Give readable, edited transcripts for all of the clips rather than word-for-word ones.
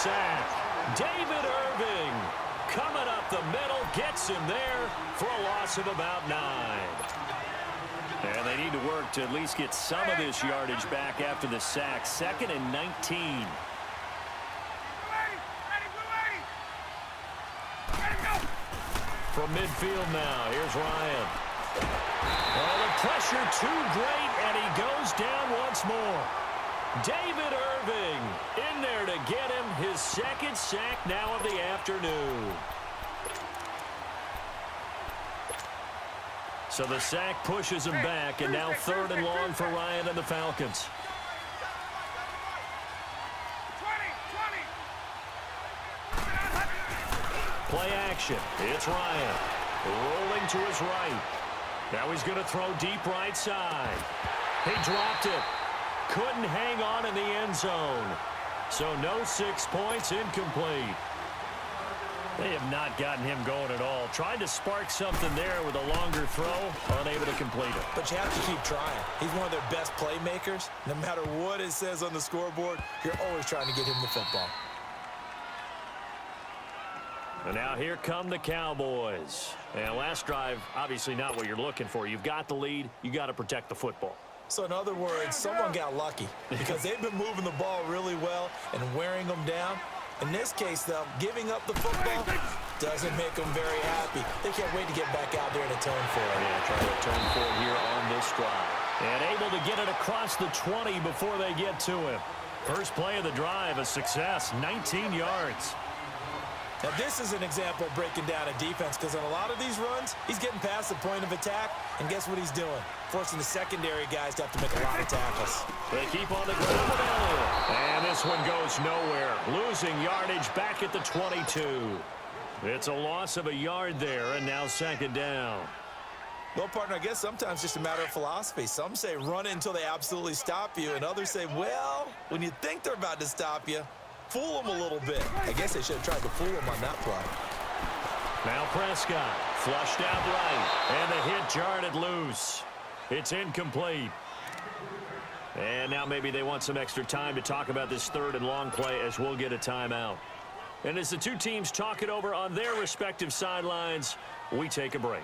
sack. David Irving coming up the middle, gets him there for a loss of about 9. And they need to work to at least get some of this yardage back after the sack. 2nd and 19. From midfield now, here's Ryan. Oh, the pressure too great, and he goes down once more. David Irving in there to get him his 2nd sack now of the afternoon. So the sack pushes him back, and now 3rd and long for Ryan and the Falcons. Play action. It's Ryan. Rolling to his right. Now he's going to throw deep right side. He dropped it. Couldn't hang on in the end zone. So no 6 points, incomplete. They have not gotten him going at all. Tried to spark something there with a longer throw. Unable to complete it. But you have to keep trying. He's one of their best playmakers. No matter what it says on the scoreboard, you're always trying to get him the football. And now here come the Cowboys. And last drive, obviously not what you're looking for. You've got the lead. You got to protect the football. So in other words, someone got lucky because they've been moving the ball really well and wearing them down. In this case, though, giving up the football doesn't make them very happy. They can't wait to get back out there and atone for it. Yeah, try to atone for it here on this drive. And able to get it across the 20 before they get to him. First play of the drive, a success, 19 yards. Now, this is an example of breaking down a defense because on a lot of these runs, he's getting past the point of attack, and guess what he's doing? Forcing the secondary guys to have to make a lot of tackles. They keep on the ground with Elliott. And this one goes nowhere. Losing yardage back at the 22. It's a loss of a yard there, and now 2nd down. Well, partner, I guess sometimes it's just a matter of philosophy. Some say run it until they absolutely stop you, and others say, well, when you think they're about to stop you, fool them a little bit. I guess they should have tried to fool them on that play. Now Prescott flushed out right, and the hit jarred it loose. It's incomplete. And now maybe they want some extra time to talk about this 3rd and long play as we'll get a timeout. And as the two teams talk it over on their respective sidelines, we take a break.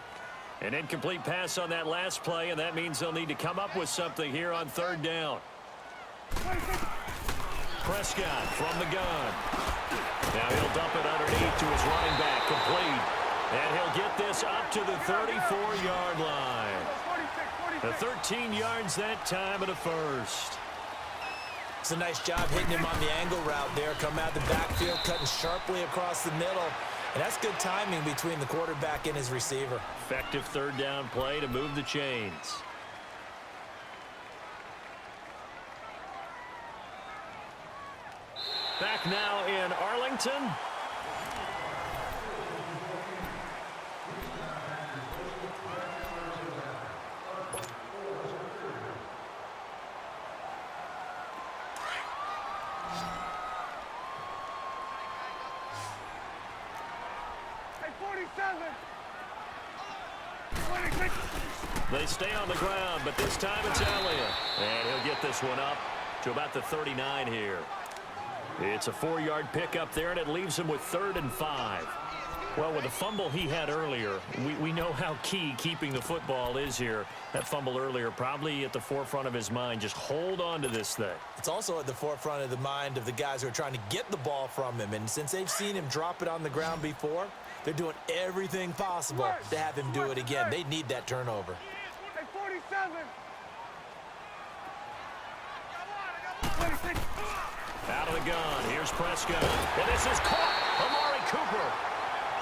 An incomplete pass on that last play, and that means they'll need to come up with something here on 3rd down. Prescott from the gun. Now he'll dump it underneath to his running back, complete. And he'll get this up to the 34-yard line. The 13 yards that time and a first. It's a nice job hitting him on the angle route there. Come out the backfield, cutting sharply across the middle. And that's good timing between the quarterback and his receiver. Effective 3rd down play to move the chains. Back now in Arlington. They stay on the ground, but this time it's Elliott. And he'll get this one up to about the 39 here. It's a 4-yard pickup there, and it leaves him with 3rd and 5. Well, with the fumble he had earlier, we know how key keeping the football is here. That fumble earlier probably at the forefront of his mind. Just hold on to this thing. It's also at the forefront of the mind of the guys who are trying to get the ball from him. And since they've seen him drop it on the ground before, they're doing everything possible to have him do it again. They need that turnover. Out of the gun, here's Prescott. And this is caught. Amari Cooper.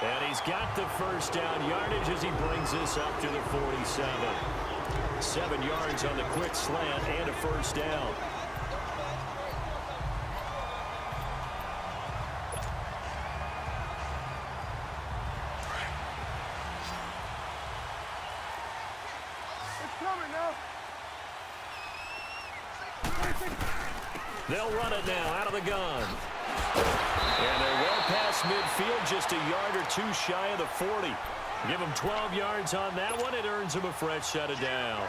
And he's got the first down yardage as he brings this up to the 47. 7 yards on the quick slant and a first down. They'll run it now out of the gun. And they're well past midfield, just a yard or two shy of the 40. Give him 12 yards on that one. It earns him a fresh set of downs.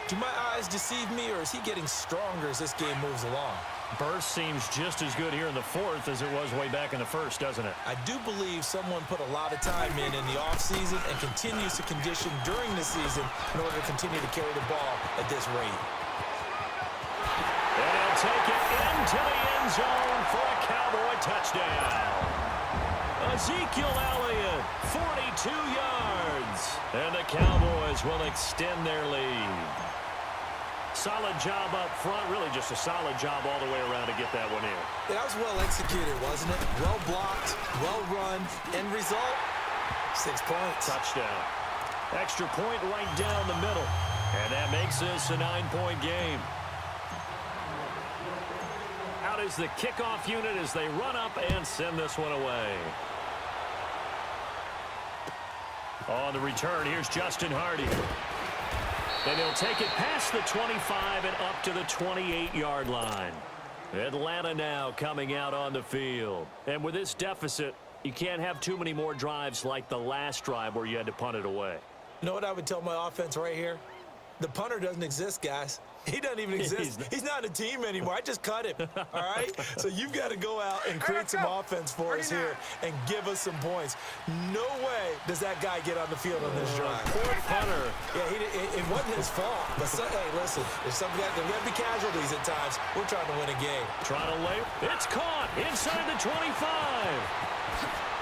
Do my eyes deceive me, or is he getting stronger as this game moves along? Burst seems just as good here in the fourth as it was way back in the first, doesn't it? I do believe someone put a lot of time in the offseason and continues to condition during the season in order to continue to carry the ball at this rate. And he'll take it into the end zone for a Cowboy touchdown. Ezekiel Elliott, 42 yards. And the Cowboys will extend their lead. Solid job up front, really just a solid job all the way around to get that one in. That was well executed, wasn't it? Well blocked, well run. End result, 6 points. Touchdown. Extra point right down the middle. And that makes this a 9-point game. Out is the kickoff unit as they run up and send this one away. On the return, here's Justin Hardy. And he'll take it past the 25 and up to the 28-yard line. Atlanta now coming out on the field. And with this deficit, you can't have too many more drives like the last drive where you had to punt it away. You know what I would tell my offense right here? The punter doesn't exist, guys. He doesn't even exist. He's not a team anymore. I just cut him, all right? So you've got to go out and create some offense for us here and give us some points. No way does that guy get on the field on this drive. Poor punter. Yeah, it wasn't his fault. But, hey, listen, there's got to be casualties at times. We're trying to win a game. Trying to lay. It's caught inside the 25.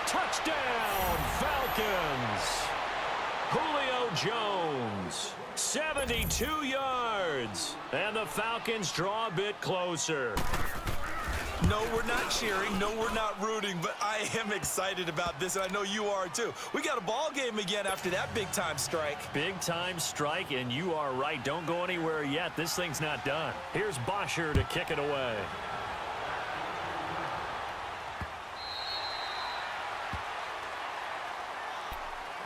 Touchdown, Falcons. Julio Jones, 72 yards. And the Falcons draw a bit closer. No, we're not cheering. No, we're not rooting. But I am excited about this, and I know you are too. We got a ball game again after that big-time strike. Big-time strike, and you are right. Don't go anywhere yet. This thing's not done. Here's Bosher to kick it away.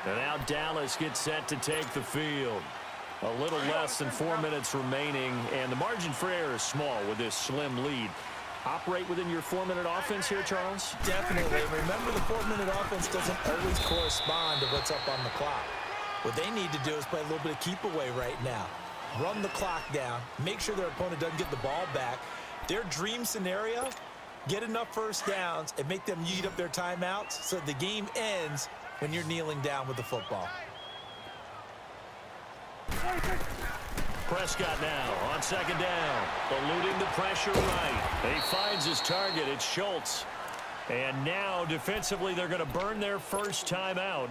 And now Dallas gets set to take the field. A little less than 4 minutes remaining, and the margin for error is small with this slim lead. Operate within your 4-minute offense here, Charles? Definitely. Remember, the 4-minute offense doesn't always correspond to what's up on the clock. What they need to do is play a little bit of keep away right now. Run the clock down. Make sure their opponent doesn't get the ball back. Their dream scenario, get enough first downs and make them eat up their timeouts so the game ends when you're kneeling down with the football. Prescott now on second down, eluding the pressure right. He finds his target. It's Schultz. And now defensively they're going to burn their first time out.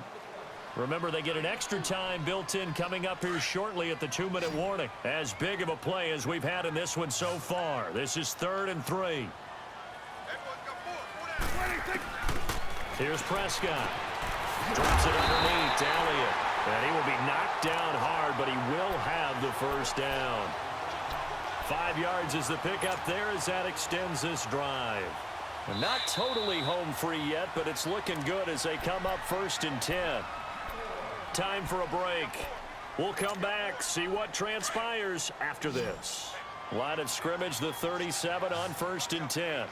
Remember, they get an extra time built in coming up here shortly at the 2-minute warning. As big of a play as we've had in this one so far. This is 3rd and 3. Here's Prescott. Drops it underneath to Elliott. And he will be knocked down hard, but he will have the first down. 5 yards is the pickup there as that extends this drive. Not totally home free yet, but it's looking good as they come up 1st and 10. Time for a break. We'll come back, see what transpires after this. Line of scrimmage, the 37 on 1st and 10.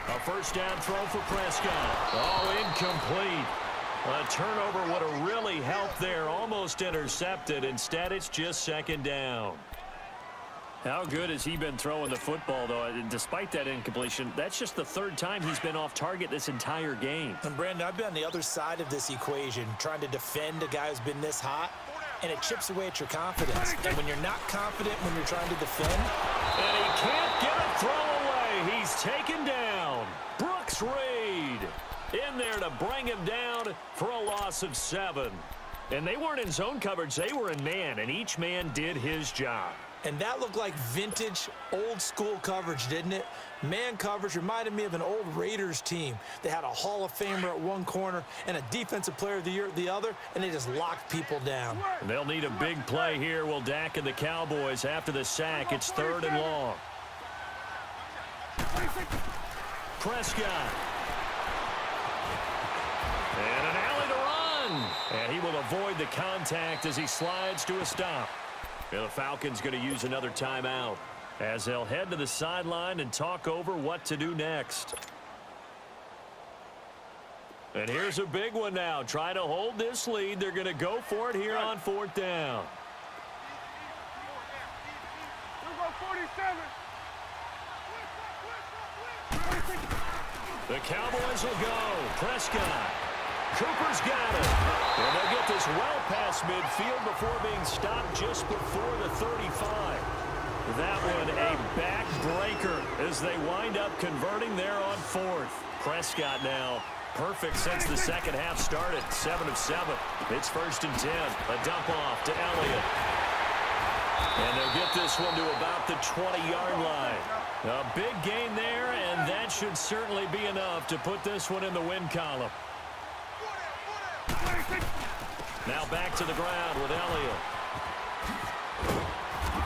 A first down throw for Prescott. Oh, incomplete. A turnover would have really helped there. Almost intercepted. Instead, it's just 2nd down. How good has he been throwing the football, though? Despite that incompletion, that's just the 3rd time he's been off target this entire game. And, Brandon, I've been on the other side of this equation, trying to defend a guy who's been this hot, and it chips away at your confidence. And when you're not confident when you're trying to defend. And he can't get a throw away. He's taken down. Brooks Reed in there to bring him down for a loss of 7. And they weren't in zone coverage. They were in man, and each man did his job. And that looked like vintage, old-school coverage, didn't it? Man coverage reminded me of an old Raiders team. They had a Hall of Famer at one corner and a Defensive Player of the Year at the other, and they just locked people down. And they'll need a big play here. Will Dak and the Cowboys after the sack. It's 3rd and long. Prescott. And an alley to run. And he will avoid the contact as he slides to a stop. And the Falcons going to use another timeout as they'll head to the sideline and talk over what to do next. And here's a big one now. Try to hold this lead. They're going to go for it here on 4th down. The Cowboys will go. Prescott. Cooper's got it. And they'll get this well past midfield before being stopped just before the 35. That one a backbreaker as they wind up converting there on fourth. Prescott now perfect since the second half started. 7 of 7. It's 1st and 10. A dump off to Elliott. And they'll get this one to about the 20-yard line. A big gain there, and that should certainly be enough to put this one in the win column. Now back to the ground with Elliott.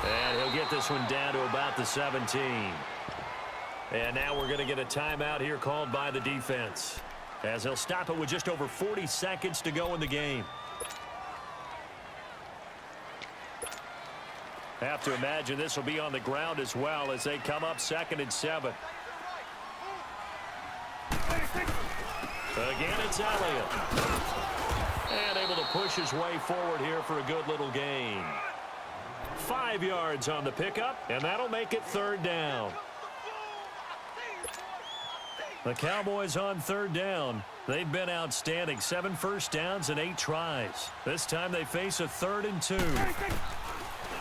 And he'll get this one down to about the 17. And now we're going to get a timeout here called by the defense, as he'll stop it with just over 40 seconds to go in the game. Have to imagine this will be on the ground as well as they come up 2nd and 7. Again, it's Elliott. And able to push his way forward here for a good little gain. 5 yards on the pickup, and that'll make it 3rd down. The Cowboys on 3rd down. They've been outstanding. 7 first downs and 8 tries. This time they face a 3rd and 2.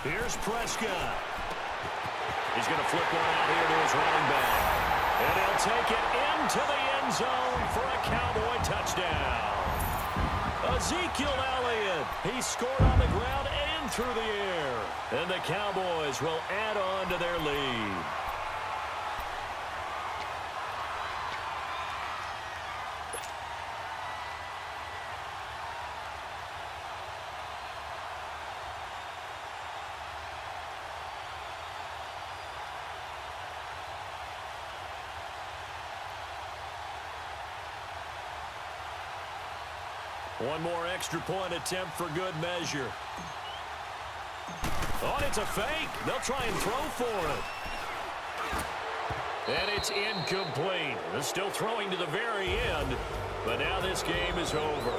Here's Prescott. He's going to flip one out here to his running back. And he'll take it into the end zone for a Cowboy touchdown. Ezekiel Elliott. He scored on the ground and through the air. And the Cowboys will add on to their lead. One more extra point attempt for good measure. Oh, it's a fake. They'll try and throw for it. And it's incomplete. They're still throwing to the very end, but now this game is over.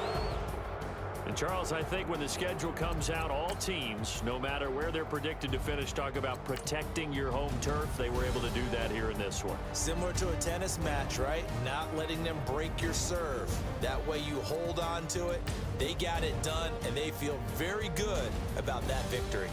And, Charles, I think when the schedule comes out, all teams, no matter where they're predicted to finish, talk about protecting your home turf. They were able to do that here in this one. Similar to a tennis match, right? Not letting them break your serve. That way you hold on to it. They got it done, and they feel very good about that victory.